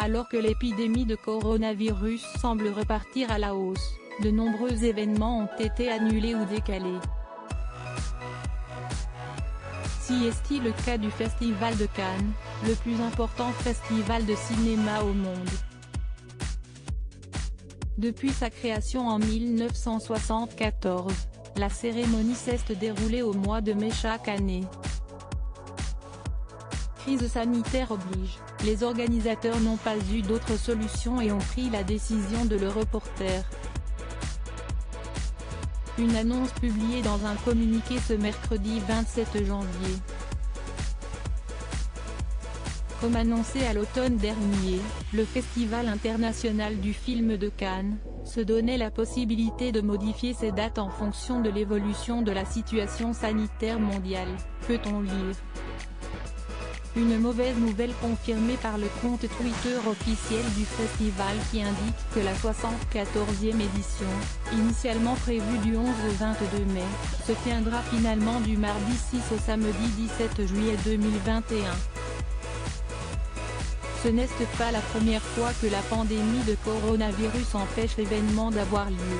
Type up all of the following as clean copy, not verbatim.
Alors que l'épidémie de coronavirus semble repartir à la hausse, de nombreux événements ont été annulés ou décalés. Si est-il le cas du Festival de Cannes, le plus important festival de cinéma au monde. Depuis sa création en 1974, la cérémonie s'est déroulée au mois de mai chaque année. Crise sanitaire oblige, les organisateurs n'ont pas eu d'autre solution et ont pris la décision de le reporter. Une annonce publiée dans un communiqué ce mercredi 27 janvier. Comme annoncé à l'automne dernier, le Festival international du film de Cannes se donnait la possibilité de modifier ses dates en fonction de l'évolution de la situation sanitaire mondiale, peut-on lire. Une mauvaise nouvelle confirmée par le compte Twitter officiel du festival qui indique que la 74e édition, initialement prévue du 11 au 22 mai, se tiendra finalement du mardi 6 au samedi 17 juillet 2021. Ce n'est pas la première fois que la pandémie de coronavirus empêche l'événement d'avoir lieu.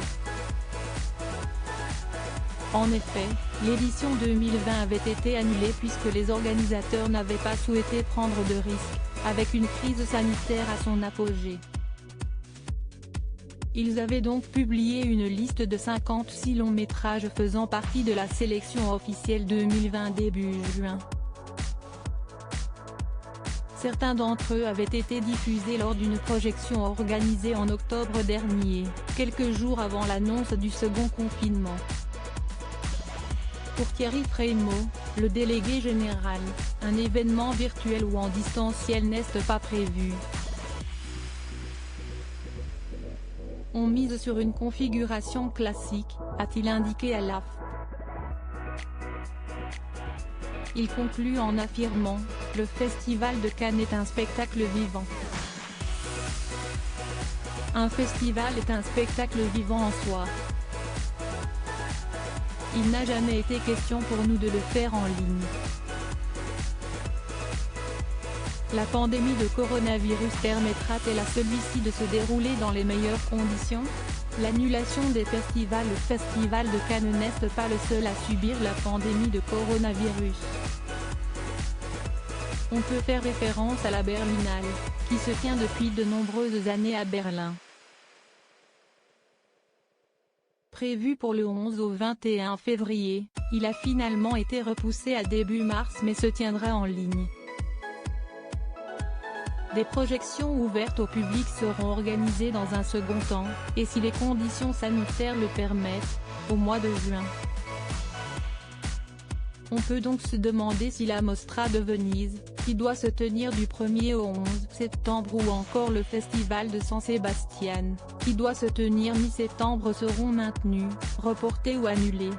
En effet, l'édition 2020 avait été annulée puisque les organisateurs n'avaient pas souhaité prendre de risques, avec une crise sanitaire à son apogée. Ils avaient donc publié une liste de 56 longs métrages faisant partie de la sélection officielle 2020 début juin. Certains d'entre eux avaient été diffusés lors d'une projection organisée en octobre dernier, quelques jours avant l'annonce du second confinement. Pour Thierry Frémaux, le délégué général, un événement virtuel ou en distanciel n'est pas prévu. On mise sur une configuration classique, a-t-il indiqué à l'AF. Il conclut en affirmant « Le Festival de Cannes est un spectacle vivant ». Un festival est un spectacle vivant en soi. Il n'a jamais été question pour nous de le faire en ligne. La pandémie de coronavirus permettra-t-elle à celui-ci de se dérouler dans les meilleures conditions? L'annulation des festivals. Le Festival de Cannes n'est pas le seul à subir la pandémie de coronavirus. On peut faire référence à la Berlinale, qui se tient depuis de nombreuses années à Berlin. Prévu pour le 11 au 21 février, il a finalement été repoussé à début mars mais se tiendra en ligne. Des projections ouvertes au public seront organisées dans un second temps, et si les conditions sanitaires le permettent, au mois de juin. On peut donc se demander si la Mostra de Venise, qui doit se tenir du 1er au 11 septembre ou encore le Festival de San Sebastián, qui doit se tenir mi-septembre seront maintenus, reportés ou annulés.